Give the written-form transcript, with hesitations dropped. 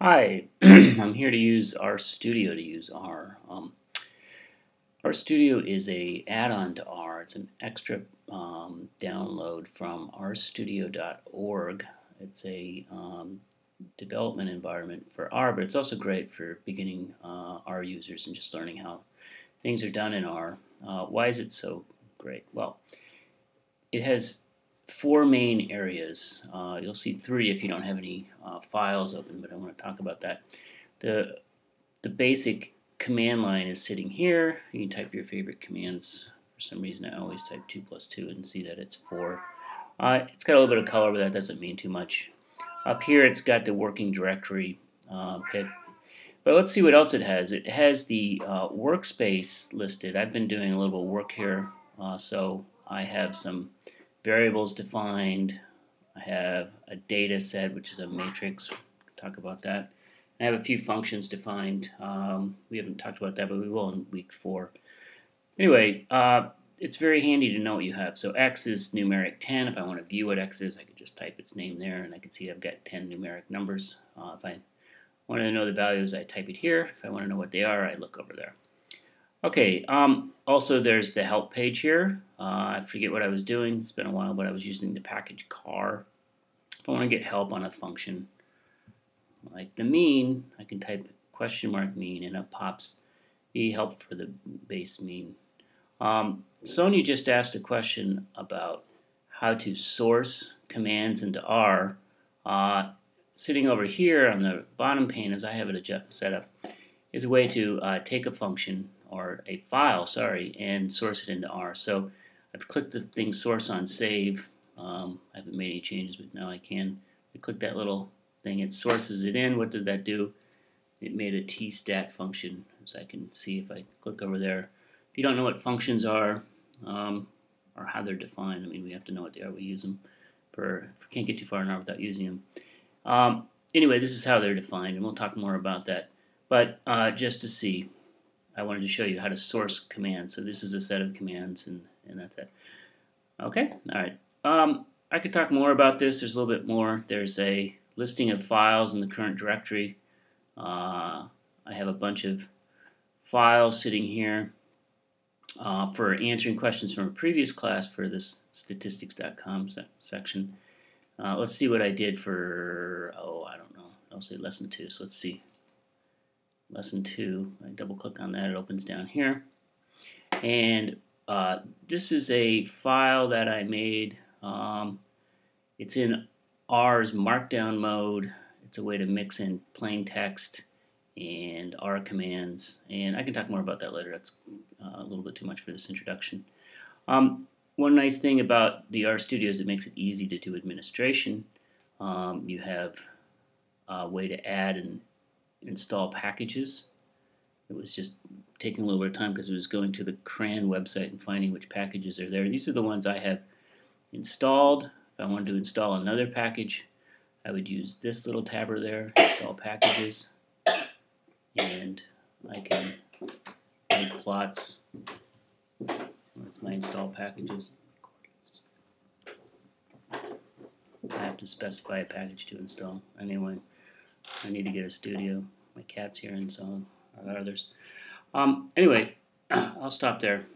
Hi, I'm here to use RStudio to use R. RStudio is a add-on to R. It's an extra download from rstudio.org. It's a development environment for R, but it's also great for beginning R users and just learning how things are done in R. Why is it so great? Well, it has four main areas. You'll see three if you don't have any files open, but I want to talk about that. The basic command line is sitting here. You can type your favorite commands. For some reason I always type 2 plus 2 and see that it's 4. It's got a little bit of color, but that doesn't mean too much. Up here it's got the working directory pick. But let's see what else it has. It has the workspace listed. I've been doing a little bit of work here, so I have some variables defined. I have a data set, which is a matrix. We'll talk about that. I have a few functions defined. We haven't talked about that, but we will in week 4. Anyway, it's very handy to know what you have. So x is numeric 10. If I want to view what x is, I could just type its name there, and I can see I've got 10 numeric numbers. If I want to know the values, I type it here. If I want to know what they are, I look over there. Okay, also there's the help page here. I forget what I was doing. It's been a while, but I was using the package car. If I want to get help on a function like the mean, I can type question mark mean, and it pops the help for the base mean. Sonia just asked a question about how to source commands into R. Sitting over here on the bottom pane, as I have it set up, is a way to take a function or a file, and source it into R. So I've clicked the thing source on save. I haven't made any changes, but now I can. I click that little thing, it sources it in. What does that do? It made a tstat function, so I can see if I click over there. If you don't know what functions are or how they're defined, I mean, we have to know what they are. We use them can't get too far in R without using them. Anyway, this is how they're defined, and we'll talk more about that. But just to see, I wanted to show you how to source commands. So this is a set of commands, and that's it. Okay, all right. I could talk more about this. There's a little bit more. There's a listing of files in the current directory. I have a bunch of files sitting here for answering questions from a previous class for this statistics.com section. Let's see what I did for, I don't know, I'll say lesson 2. So let's see. Lesson 2, I double click on that, it opens down here. And this is a file that I made. It's in R's markdown mode. It's a way to mix in plain text and R commands. And I can talk more about that later. That's a little bit too much for this introduction. One nice thing about the RStudio is it makes it easy to do administration. You have a way to add and install packages. It was just taking a little bit of time because it was going to the CRAN website and finding which packages are there. These are the ones I have installed. If I wanted to install another package, I would use this little tab there, install packages, and I can make plots. That's my install packages. I have to specify a package to install. Anyway, I need to get a studio. My cat's here and so are others. Anyway, I'll stop there.